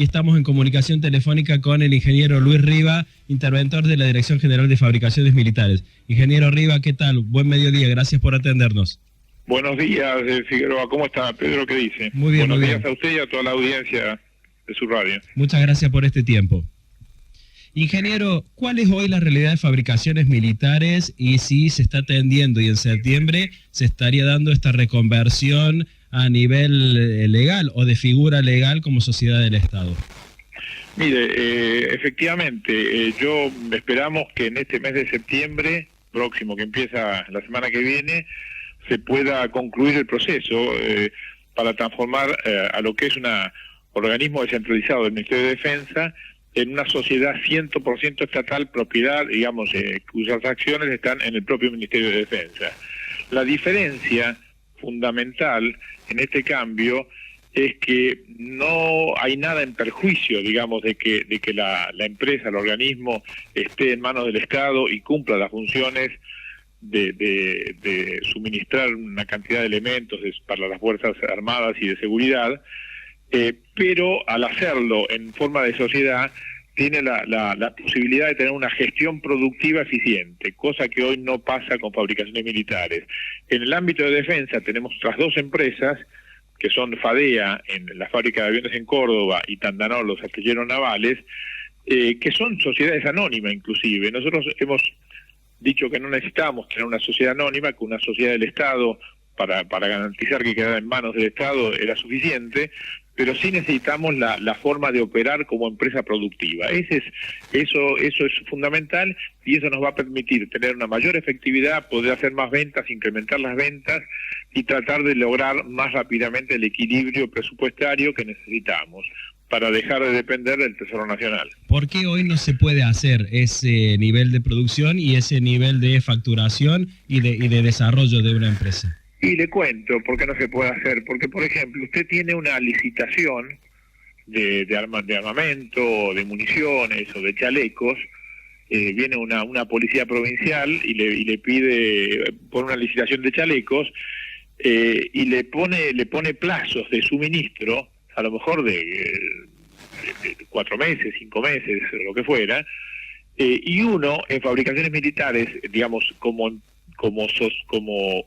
y estamos en comunicación telefónica con el ingeniero Luis Riva, interventor de la Dirección General de Fabricaciones Militares. Ingeniero Riva, ¿qué tal? Buen mediodía, gracias por atendernos. Buenos días, Figueroa. ¿Cómo está, Pedro? ¿Qué dice? Muy bien, Buenos muy días bien. A usted y a toda la audiencia de su radio. Muchas gracias por este tiempo. Ingeniero, ¿cuál es hoy la realidad de Fabricaciones Militares y si se está atendiendo y en septiembre se estaría dando esta reconversión a nivel legal o de figura legal como sociedad del Estado? Mire, efectivamente, esperamos que en este mes de septiembre próximo, que empieza la semana que viene, se pueda concluir el proceso para transformar a lo que es un organismo descentralizado del Ministerio de Defensa en una sociedad 100% estatal, propiedad, digamos, cuyas acciones están en el propio Ministerio de Defensa. La diferencia fundamental en este cambio es que no hay nada en perjuicio, digamos, de que la empresa, el organismo, esté en manos del Estado y cumpla las funciones de suministrar una cantidad de elementos para las Fuerzas Armadas y de seguridad, pero al hacerlo en forma de sociedad tiene la posibilidad de tener una gestión productiva eficiente, cosa que hoy no pasa con Fabricaciones Militares. En el ámbito de defensa tenemos otras dos empresas, que son FADEA, en la fábrica de aviones en Córdoba, y Tandanol, los astilleros navales, que son sociedades anónimas inclusive. Nosotros hemos dicho que no necesitamos tener una sociedad anónima, que una sociedad del Estado, para garantizar que quedara en manos del Estado, era suficiente, pero sí necesitamos la forma de operar como empresa productiva. Eso es fundamental, y eso nos va a permitir tener una mayor efectividad, poder hacer más ventas, incrementar las ventas y tratar de lograr más rápidamente el equilibrio presupuestario que necesitamos para dejar de depender del Tesoro Nacional. ¿Por qué hoy no se puede hacer ese nivel de producción y ese nivel de facturación y de desarrollo de una empresa? Y le cuento por qué no se puede hacer. Porque, por ejemplo, usted tiene una licitación de armamento, de municiones o de chalecos. Viene una policía provincial y le pide por una licitación de chalecos y le pone plazos de suministro, a lo mejor de 4 meses, 5 meses, lo que fuera, y uno en Fabricaciones Militares, digamos, como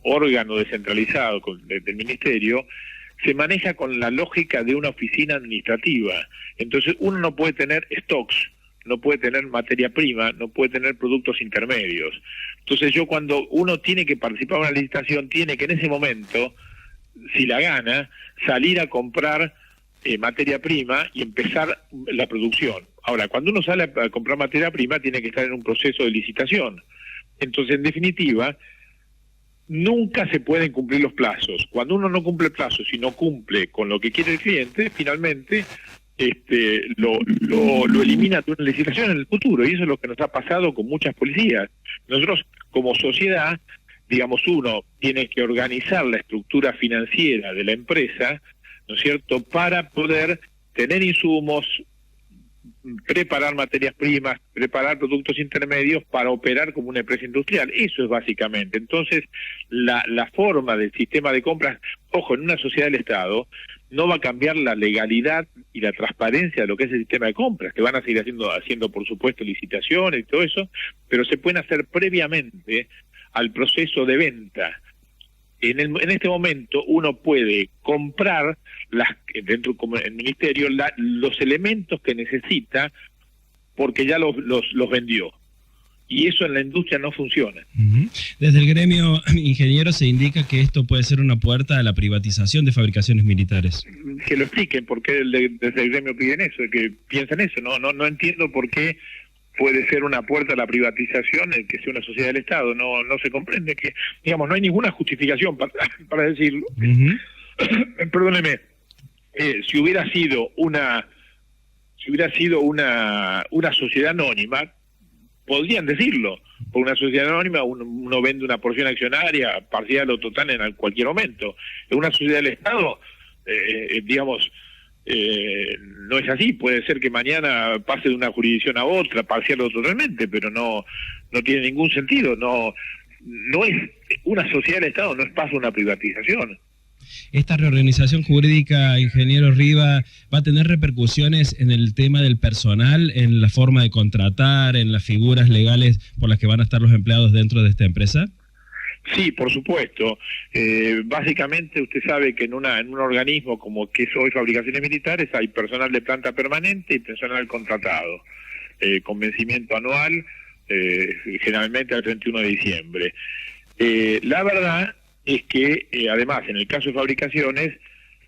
órgano descentralizado del Ministerio, se maneja con la lógica de una oficina administrativa. Entonces uno no puede tener stocks, no puede tener materia prima, no puede tener productos intermedios. Entonces cuando uno tiene que participar en una licitación, tiene que en ese momento, si la gana, salir a comprar materia prima y empezar la producción. Ahora, cuando uno sale a comprar materia prima, tiene que estar en un proceso de licitación. Entonces, en definitiva, nunca se pueden cumplir los plazos. Cuando uno no cumple plazos y no cumple con lo que quiere el cliente, finalmente lo elimina de una licitación en el futuro, y eso es lo que nos ha pasado con muchas policías. Nosotros, como sociedad, digamos, uno tiene que organizar la estructura financiera de la empresa, ¿no es cierto?, para poder tener insumos, preparar materias primas, preparar productos intermedios para operar como una empresa industrial. Eso es básicamente. Entonces, la forma del sistema de compras, ojo, en una sociedad del Estado, no va a cambiar la legalidad y la transparencia de lo que es el sistema de compras, que van a seguir haciendo por supuesto licitaciones y todo eso, pero se pueden hacer previamente al proceso de venta. En este momento uno puede comprar dentro como el ministerio los elementos que necesita porque ya los vendió, y eso en la industria no funciona. Desde el gremio ingeniero se indica que esto puede ser una puerta a la privatización de Fabricaciones Militares. Que lo expliquen por qué desde el gremio piden eso, que piensan eso. No entiendo por qué puede ser una puerta a la privatización el que sea una sociedad del Estado. No se comprende que, digamos, no hay ninguna justificación para decirlo. Perdóneme, si hubiera sido una sociedad anónima, podrían decirlo. Por una sociedad anónima uno vende una porción accionaria parcial o total en cualquier momento. En una sociedad del Estado, digamos, no es así. Puede ser que mañana pase de una jurisdicción a otra, parcial o totalmente, pero no tiene ningún sentido. No es una sociedad del Estado, no es paso a una privatización. ¿Esta reorganización jurídica, ingeniero Riva, va a tener repercusiones en el tema del personal, en la forma de contratar, en las figuras legales por las que van a estar los empleados dentro de esta empresa? Sí, por supuesto. Básicamente usted sabe que en un organismo como que es hoy Fabricaciones Militares hay personal de planta permanente y personal contratado, con vencimiento anual, generalmente al 31 de diciembre. La verdad es que, además, en el caso de Fabricaciones,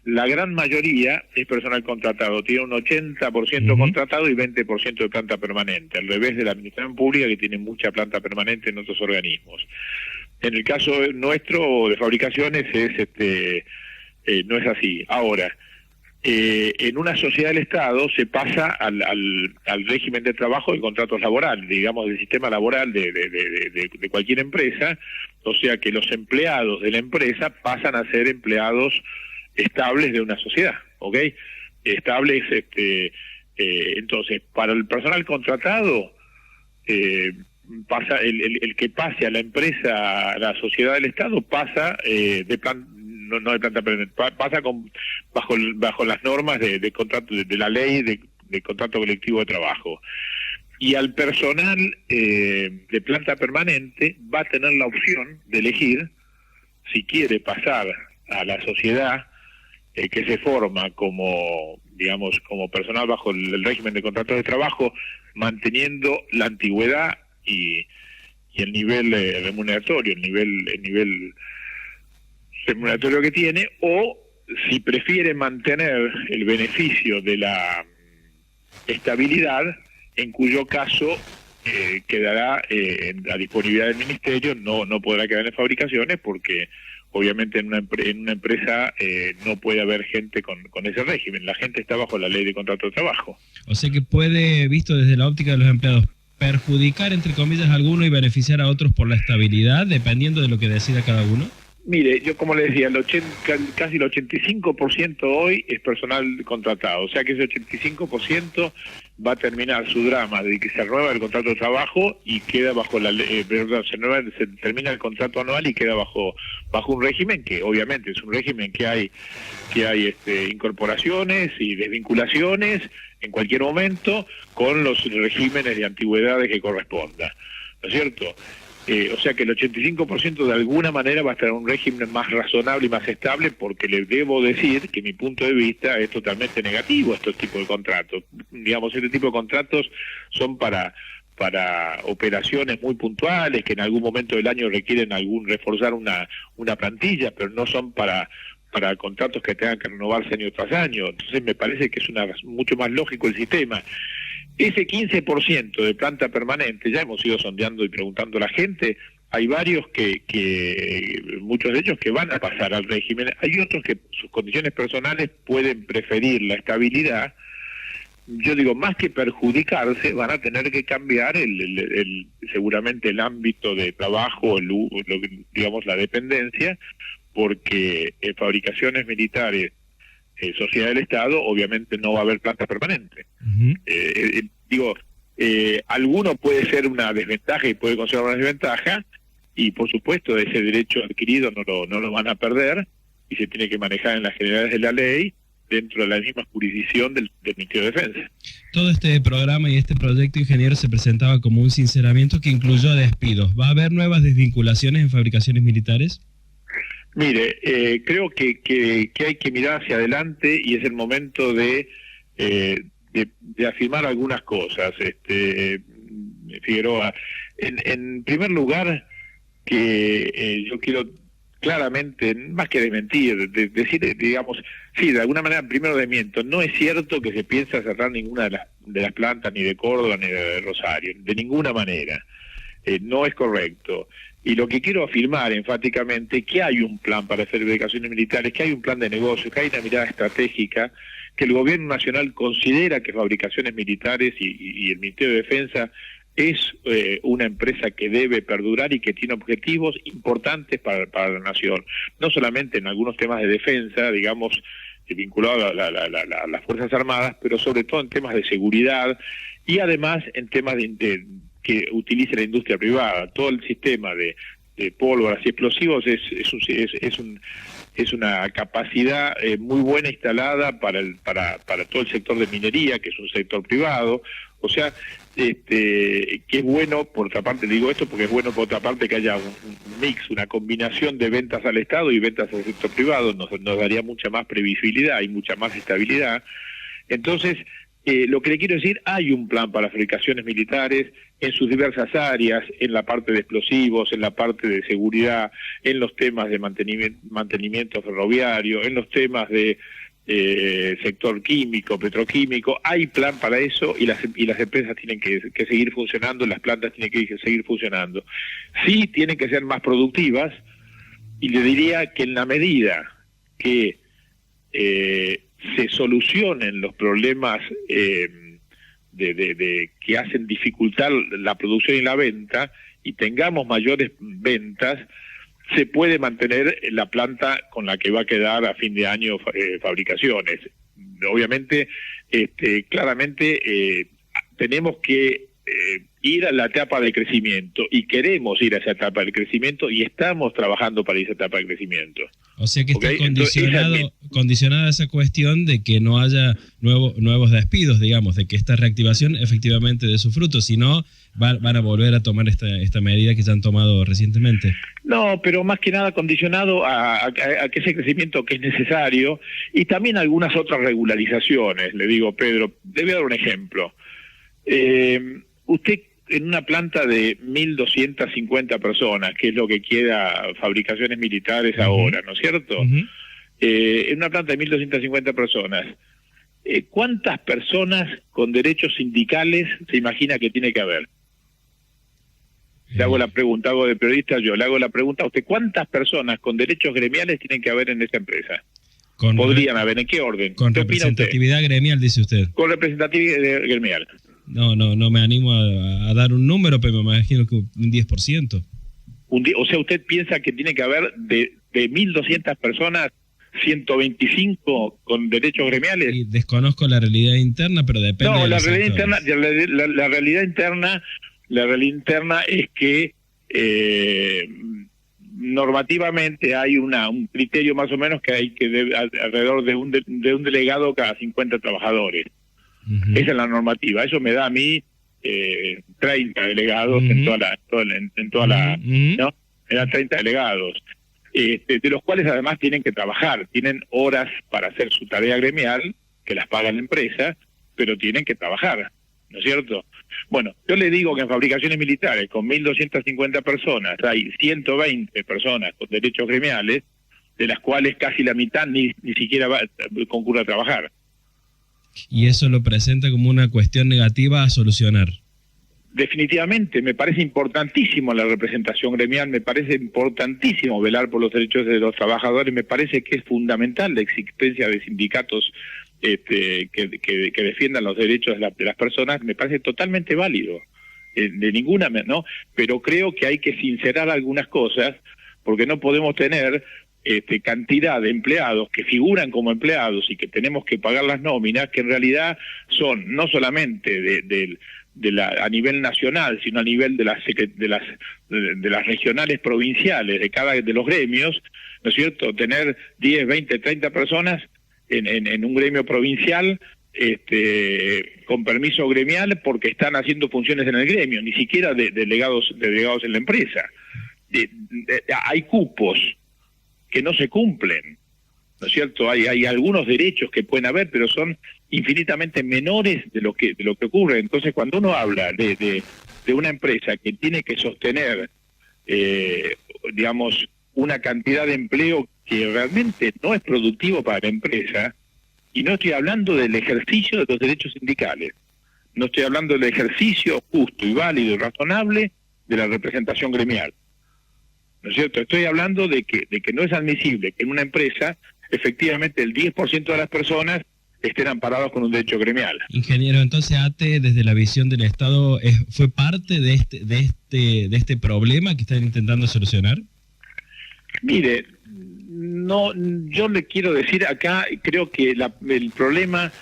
la gran mayoría es personal contratado, tiene un 80% contratado y 20% de planta permanente, al revés de la administración pública que tiene mucha planta permanente en otros organismos. En el caso nuestro de Fabricaciones no es así. Ahora, en una sociedad del Estado se pasa al régimen de trabajo de contratos laborales, digamos, del sistema laboral de cualquier empresa, o sea que los empleados de la empresa pasan a ser empleados estables de una sociedad, ¿ok? Estables, entonces, para el personal contratado, pasa el que pase a la empresa, a la sociedad del Estado, pasa no de planta permanente, pasa bajo las normas de contrato, de la ley de contrato colectivo de trabajo. Y al personal de planta permanente va a tener la opción de elegir si quiere pasar a la sociedad que se forma como, digamos, como personal bajo el régimen de contratos de trabajo, manteniendo la antigüedad y el nivel remuneratorio, el nivel remuneratorio que tiene, o si prefiere mantener el beneficio de la estabilidad, en cuyo caso quedará en la disponibilidad del Ministerio, no podrá quedar en Fabricaciones, porque obviamente en una empresa no puede haber gente con ese régimen. La gente está bajo la ley de contrato de trabajo. O sea que puede, visto desde la óptica de los empleados, perjudicar, entre comillas, a alguno y beneficiar a otros por la estabilidad, dependiendo de lo que decida cada uno. Mire, yo como le decía, casi el 85% hoy es personal contratado, o sea que ese 85% va a terminar su drama de que se renueva el contrato de trabajo y queda bajo la ley, se termina el contrato anual y queda bajo un régimen que obviamente es un régimen que hay incorporaciones y desvinculaciones en cualquier momento con los regímenes de antigüedades que corresponda, ¿no es cierto? O sea que el 85% de alguna manera va a estar en un régimen más razonable y más estable, porque le debo decir que mi punto de vista es totalmente negativo a estos tipos de contratos. Digamos, este tipo de contratos son para operaciones muy puntuales que en algún momento del año requieren reforzar una plantilla, pero no son para contratos que tengan que renovarse año tras año. Entonces me parece que es mucho más lógico el sistema. Ese 15% de planta permanente, ya hemos ido sondeando y preguntando a la gente, hay varios muchos de ellos que van a pasar al régimen, hay otros que sus condiciones personales pueden preferir la estabilidad. Yo digo, más que perjudicarse, van a tener que cambiar seguramente el ámbito de trabajo, digamos la dependencia, porque en Fabricaciones Militares, sociedad del Estado, obviamente no va a haber planta permanente. Alguno puede ser una desventaja y puede considerar una desventaja, y por supuesto ese derecho adquirido no lo van a perder, y se tiene que manejar en las generalidades de la ley dentro de la misma jurisdicción del Ministerio de Defensa. Todo este programa y este proyecto, ingeniero, se presentaba como un sinceramiento que incluyó despidos. ¿Va a haber nuevas desvinculaciones en Fabricaciones Militares? Mire, creo que hay que mirar hacia adelante y es el momento de afirmar algunas cosas. Figueroa, en primer lugar, que yo quiero claramente, más que desmentir, decir, digamos, sí, de alguna manera, primero desmiento, no es cierto que se piensa cerrar ninguna de las plantas, ni de Córdoba, ni de Rosario, de ninguna manera. No es correcto. Y lo que quiero afirmar enfáticamente, que hay un plan para hacer Fabricaciones Militares, que hay un plan de negocio, que hay una mirada estratégica, que el gobierno nacional considera que Fabricaciones Militares y el Ministerio de Defensa es una empresa que debe perdurar y que tiene objetivos importantes para la nación, no solamente en algunos temas de defensa, digamos, vinculados a las Fuerzas Armadas, pero sobre todo en temas de seguridad y además en temas que utilice la industria privada. Todo el sistema de pólvoras y explosivos es es una capacidad muy buena instalada para todo el sector de minería, que es un sector privado. O sea, que es bueno, por otra parte digo esto, porque es bueno por otra parte que haya un mix, una combinación de ventas al Estado y ventas al sector privado, nos daría mucha más previsibilidad y mucha más estabilidad. Entonces, lo que le quiero decir, hay un plan para fabricaciones militares en sus diversas áreas, en la parte de explosivos, en la parte de seguridad, en los temas de mantenimiento ferroviario, en los temas de sector químico, petroquímico. Hay plan para eso y las empresas tienen que seguir funcionando, las plantas tienen que seguir funcionando. Sí tienen que ser más productivas, y le diría que en la medida que se solucionen los problemas que hacen dificultar la producción y la venta, y tengamos mayores ventas, se puede mantener la planta con la que va a quedar a fin de año fabricaciones. Obviamente, claramente tenemos que ir a la etapa de crecimiento, y queremos ir a esa etapa de crecimiento, y estamos trabajando para esa etapa de crecimiento. O sea que está condicionada esa cuestión de que no haya nuevos despidos, digamos, de que esta reactivación efectivamente dé su fruto, si no van a volver a tomar esta medida que ya han tomado recientemente. No, pero más que nada condicionado a que ese crecimiento que es necesario, y también algunas otras regularizaciones. Le digo, Pedro, le voy a dar un ejemplo. Usted en una planta de 1.250 personas, que es lo que queda fabricaciones militares ahora, ¿no es cierto? En una planta de 1.250 personas, ¿cuántas personas con derechos sindicales se imagina que tiene que haber? Le hago la pregunta, hago de periodista yo, le hago la pregunta a usted, ¿cuántas personas con derechos gremiales tienen que haber en esa empresa? Podrían haber, ¿en qué orden? Con representatividad gremial, dice usted. Con representatividad gremial. No me animo a dar un número, pero me imagino que un 10%. O sea, ¿usted piensa que tiene que haber de 1.200 personas, 125 con derechos gremiales? Y desconozco la realidad interna, pero depende de la realidad interna, la realidad interna es que normativamente hay un criterio más o menos que hay que alrededor de un delegado cada 50 trabajadores. Esa es la normativa. Eso me da a mí 30 delegados en toda la ¿no? Me da 30 delegados, de los cuales además tienen que trabajar, tienen horas para hacer su tarea gremial, que las paga la empresa, pero tienen que trabajar, ¿no es cierto? Bueno, yo le digo que en fabricaciones militares, con 1.250 personas, hay 120 personas con derechos gremiales, de las cuales casi la mitad ni siquiera concurre a trabajar. ¿Y eso lo presenta como una cuestión negativa a solucionar? Definitivamente, me parece importantísimo la representación gremial, me parece importantísimo velar por los derechos de los trabajadores, me parece que es fundamental la existencia de sindicatos que defiendan los derechos de las personas, me parece totalmente válido, de ninguna, ¿no? Pero creo que hay que sincerar algunas cosas, porque no podemos tener cantidad de empleados que figuran como empleados y que tenemos que pagar las nóminas, que en realidad son no solamente a nivel nacional, sino a nivel de las regionales provinciales, de los gremios, ¿no es cierto? Tener 10, 20, 30 personas en un gremio provincial con permiso gremial porque están haciendo funciones en el gremio, ni siquiera de delegados en la empresa. Hay cupos que no se cumplen, ¿no es cierto? Hay algunos derechos que pueden haber, pero son infinitamente menores de lo que ocurre. Entonces, cuando uno habla de una empresa que tiene que sostener, digamos, una cantidad de empleo que realmente no es productivo para la empresa, y no estoy hablando del ejercicio de los derechos sindicales, no estoy hablando del ejercicio justo y válido y razonable de la representación gremial, ¿no es cierto? Estoy hablando de que no es admisible que en una empresa efectivamente el 10% de las personas estén amparados con un derecho gremial. Ingeniero, entonces ATE, desde la visión del Estado, ¿fue parte de este problema que están intentando solucionar? Mire, no, yo le quiero decir acá, creo que el problema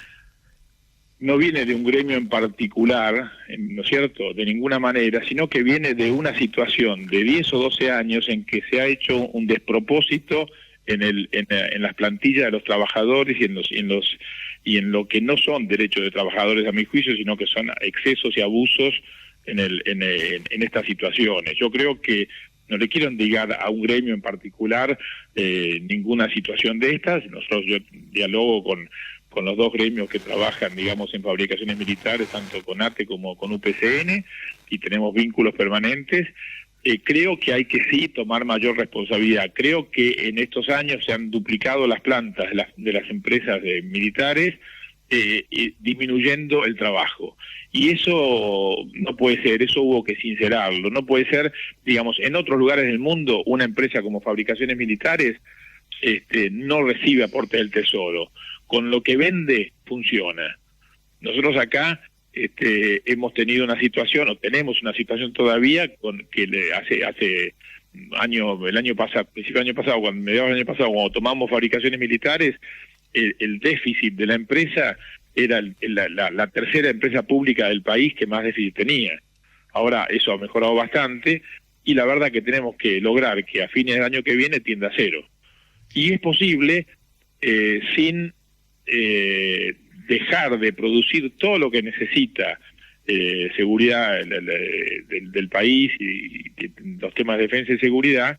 no viene de un gremio en particular, ¿no es cierto?, de ninguna manera, sino que viene de una situación de 10 o 12 años en que se ha hecho un despropósito en las plantillas de los trabajadores y en lo que no son derechos de trabajadores a mi juicio, sino que son excesos y abusos en estas situaciones. Yo creo que no le quiero indicar a un gremio en particular ninguna situación de estas. Yo dialogo con los dos gremios que trabajan, digamos, en fabricaciones militares, tanto con ATE como con UPCN, y tenemos vínculos permanentes. Creo que hay que sí tomar mayor responsabilidad. Creo que en estos años se han duplicado las plantas de las empresas militares, disminuyendo el trabajo. Y eso no puede ser, eso hubo que sincerarlo. No puede ser, digamos, en otros lugares del mundo, una empresa como Fabricaciones Militares no recibe aporte del Tesoro. Con lo que vende, funciona. Nosotros acá hemos tenido una situación, o tenemos una situación todavía, hace el año pasado, principio del año pasado, mediados del año pasado, cuando tomamos Fabricaciones Militares, el déficit de la empresa era la tercera empresa pública del país que más déficit tenía. Ahora eso ha mejorado bastante, y la verdad que tenemos que lograr que a fines del año que viene tienda a cero. Y es posible sin dejar de producir todo lo que necesita seguridad del país y los temas de defensa y seguridad,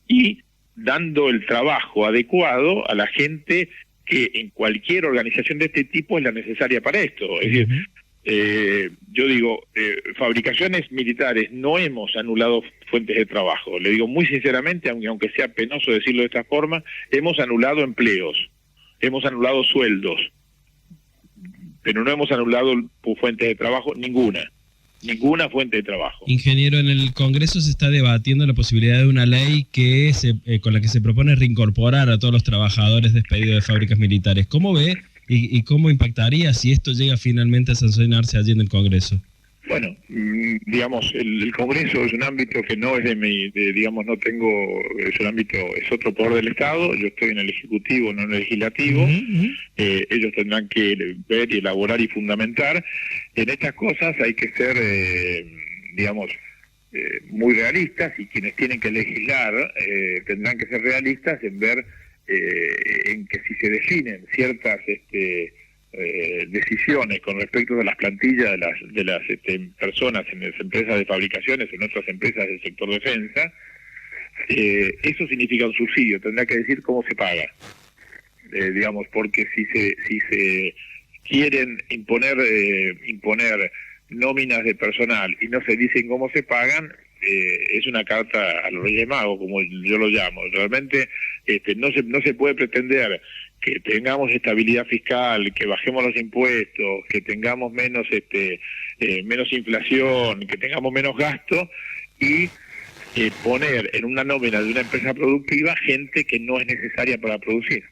y dando el trabajo adecuado a la gente que en cualquier organización de este tipo es la necesaria para esto. Es decir, yo digo, Fabricaciones Militares no hemos anulado fuentes de trabajo. Le digo muy sinceramente, aunque sea penoso decirlo de esta forma, hemos anulado empleos, hemos anulado sueldos, pero no hemos anulado fuentes de trabajo, ninguna fuente de trabajo. Ingeniero, en el Congreso se está debatiendo la posibilidad de una ley con la que se propone reincorporar a todos los trabajadores despedidos de fábricas militares. ¿Cómo ve y cómo impactaría si esto llega finalmente a sancionarse allí en el Congreso? Bueno, digamos, el Congreso es un ámbito que no es digamos, no tengo, es un ámbito, es otro poder del Estado. Yo estoy en el Ejecutivo, no en el Legislativo. Ellos tendrán que ver y elaborar y fundamentar. En estas cosas hay que ser, digamos, muy realistas, y quienes tienen que legislar tendrán que ser realistas en ver en que si se definen ciertas decisiones con respecto a las plantillas de las personas en las empresas de fabricaciones, en otras empresas del sector defensa, eso significa un subsidio. Tendrá que decir cómo se paga, digamos, porque si se quieren imponer nóminas de personal y no se dicen cómo se pagan, es una carta a los Reyes Magos, como yo lo llamo. Realmente no se puede pretender que tengamos estabilidad fiscal, que bajemos los impuestos, que tengamos menos inflación, que tengamos menos gasto, y poner en una nómina de una empresa productiva gente que no es necesaria para producir.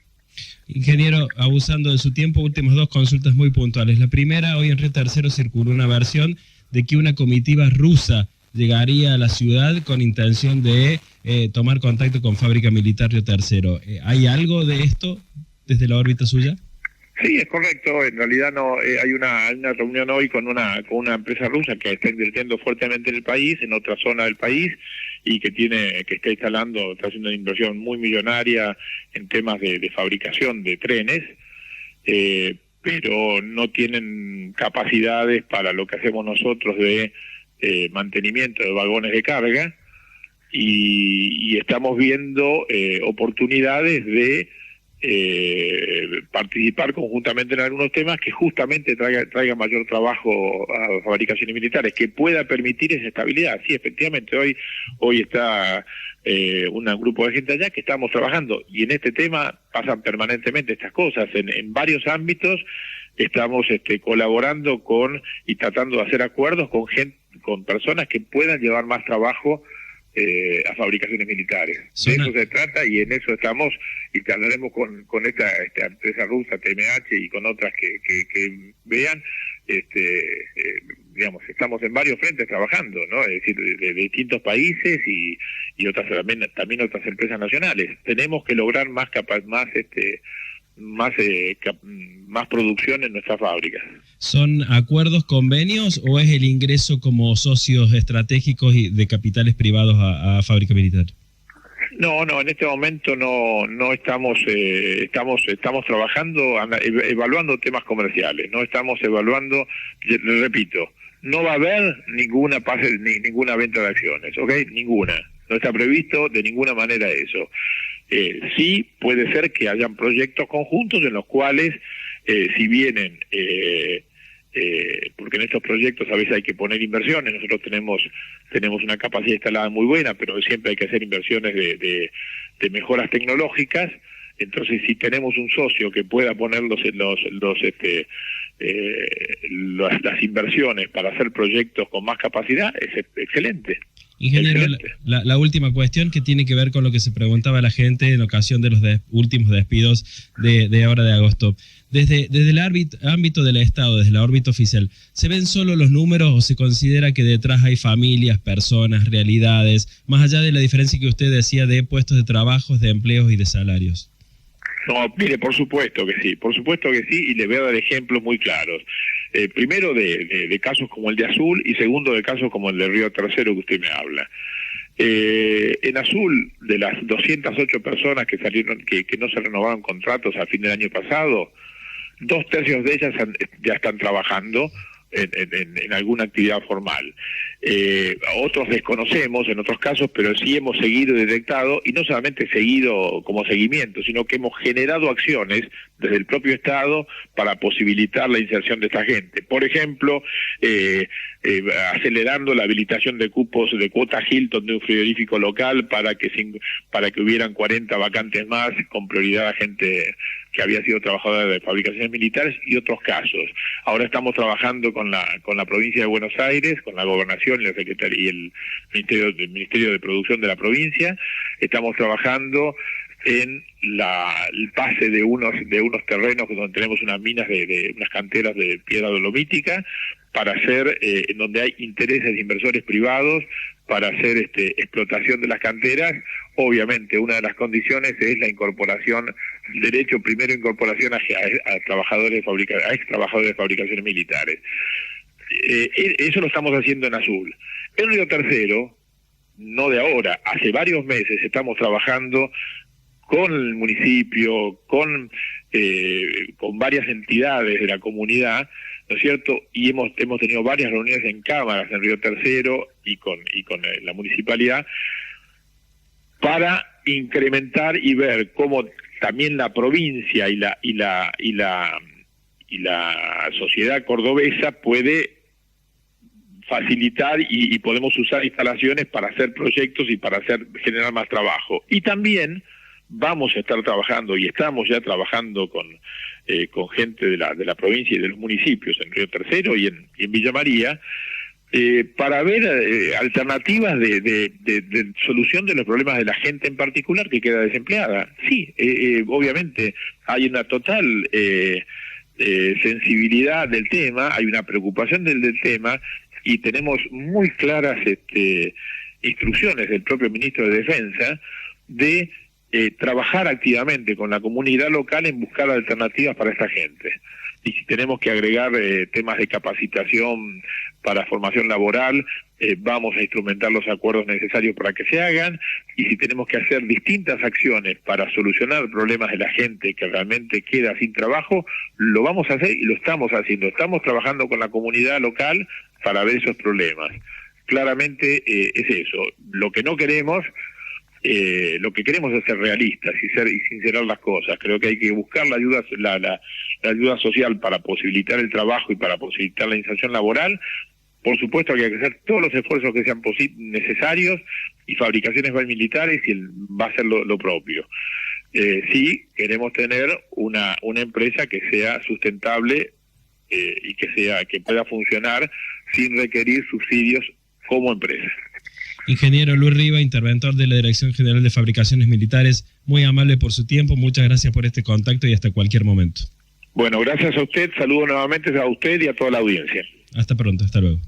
Ingeniero, abusando de su tiempo, últimas dos consultas muy puntuales. La primera, hoy en Río Tercero circuló una versión de que una comitiva rusa llegaría a la ciudad con intención de tomar contacto con Fábrica Militar Río Tercero. ¿Hay algo de esto desde la órbita suya? Sí, es correcto. En realidad no hay una reunión hoy con una empresa rusa que está invirtiendo fuertemente en el país, en otra zona del país, y que está haciendo una inversión muy millonaria en temas de fabricación de trenes, pero no tienen capacidades para lo que hacemos nosotros de mantenimiento de vagones de carga, y estamos viendo oportunidades de participar conjuntamente en algunos temas que justamente traiga mayor trabajo a fabricaciones militares, que pueda permitir esa estabilidad. Sí, efectivamente, hoy está un grupo de gente allá que estamos trabajando, y en este tema pasan permanentemente estas cosas. En varios ámbitos estamos colaborando y tratando de hacer acuerdos con personas que puedan llevar más trabajo a fabricaciones militares. De eso se trata, y en eso estamos, y hablaremos con esta empresa rusa, TMH, y con otras que vean, digamos, estamos en varios frentes trabajando, ¿no? Es decir, de distintos países y otras también otras empresas nacionales. Tenemos que lograr más producción en nuestras fábricas. ¿Son acuerdos, convenios, o es el ingreso como socios estratégicos y de capitales privados a Fábrica Militar? No, en este momento no estamos, estamos trabajando, evaluando temas comerciales, no estamos evaluando, repito, no va a haber ninguna ninguna venta de acciones, ¿ok? Ninguna. No está previsto de ninguna manera eso. Sí puede ser que hayan proyectos conjuntos en los cuales, si vienen, porque en estos proyectos a veces hay que poner inversiones, nosotros tenemos una capacidad instalada muy buena, pero siempre hay que hacer inversiones de mejoras tecnológicas. Entonces, si tenemos un socio que pueda poner las inversiones para hacer proyectos con más capacidad, es excelente. Ingeniero, la última cuestión que tiene que ver con lo que se preguntaba la gente en ocasión de los últimos despidos de ahora de agosto. Desde el ámbito del Estado, desde la órbita oficial, ¿se ven solo los números o se considera que detrás hay familias, personas, realidades, más allá de la diferencia que usted decía de puestos de trabajo, de empleos y de salarios? No, mire, por supuesto que sí, y le voy a dar ejemplos muy claros. Primero de casos como el de Azul y segundo de casos como el de Río Tercero que usted me habla. En Azul, de las 208 personas que salieron, que no se renovaron contratos a fin del año pasado, 2/3 de ellas ya están trabajando en alguna actividad formal. Otros desconocemos en otros casos, pero sí hemos seguido y detectado, y no solamente seguido como seguimiento, sino que hemos generado acciones desde el propio Estado para posibilitar la inserción de esta gente. Por ejemplo, acelerando la habilitación de cupos de cuota Hilton de un frigorífico local para que hubieran 40 vacantes más, con prioridad a gente que había sido trabajadora de fabricaciones militares, y otros casos. Ahora estamos trabajando con la provincia de Buenos Aires, con la gobernación y la secretaría y el Ministerio de Producción de la provincia. Estamos trabajando en el pase de unos terrenos donde tenemos unas minas unas canteras de piedra dolomítica para hacer, en donde hay intereses de inversores privados para hacer explotación de las canteras. Obviamente una de las condiciones es la incorporación, incorporación a ex trabajadores de fabricaciones militares. Eso lo estamos haciendo en Azul. En Río Tercero, no de ahora, hace varios meses estamos trabajando con el municipio, con varias entidades de la comunidad, ¿no es cierto? Y hemos tenido varias reuniones en cámaras en Río Tercero y con la municipalidad para incrementar y ver cómo también la provincia y la sociedad cordobesa puede facilitar y podemos usar instalaciones para hacer proyectos y para generar más trabajo. Y también vamos a estar trabajando y estamos ya trabajando con gente de la provincia y de los municipios en Río Tercero y en Villa María para ver alternativas de solución de los problemas de la gente en particular que queda desempleada. Sí, obviamente hay una total sensibilidad del tema, hay una preocupación del tema, y tenemos muy claras instrucciones del propio ministro de Defensa de trabajar activamente con la comunidad local en buscar alternativas para esta gente. Y si tenemos que agregar temas de capacitación para formación laboral, vamos a instrumentar los acuerdos necesarios para que se hagan, y si tenemos que hacer distintas acciones para solucionar problemas de la gente que realmente queda sin trabajo, lo vamos a hacer y lo estamos haciendo. Estamos trabajando con la comunidad local para ver esos problemas. Claramente es eso. Lo que no queremos, lo que queremos es ser realistas y sincerar las cosas. Creo que hay que buscar la ayuda social para posibilitar el trabajo y para posibilitar la inserción laboral. Por supuesto que hay que hacer todos los esfuerzos que sean necesarios, y fabricaciones militares va a hacer lo propio. Sí, queremos tener una empresa que sea sustentable y que pueda funcionar sin requerir subsidios como empresa. Ingeniero Luis Riva, interventor de la Dirección General de Fabricaciones Militares, muy amable por su tiempo, muchas gracias por este contacto y hasta cualquier momento. Bueno, gracias a usted, saludo nuevamente a usted y a toda la audiencia. Hasta pronto, hasta luego.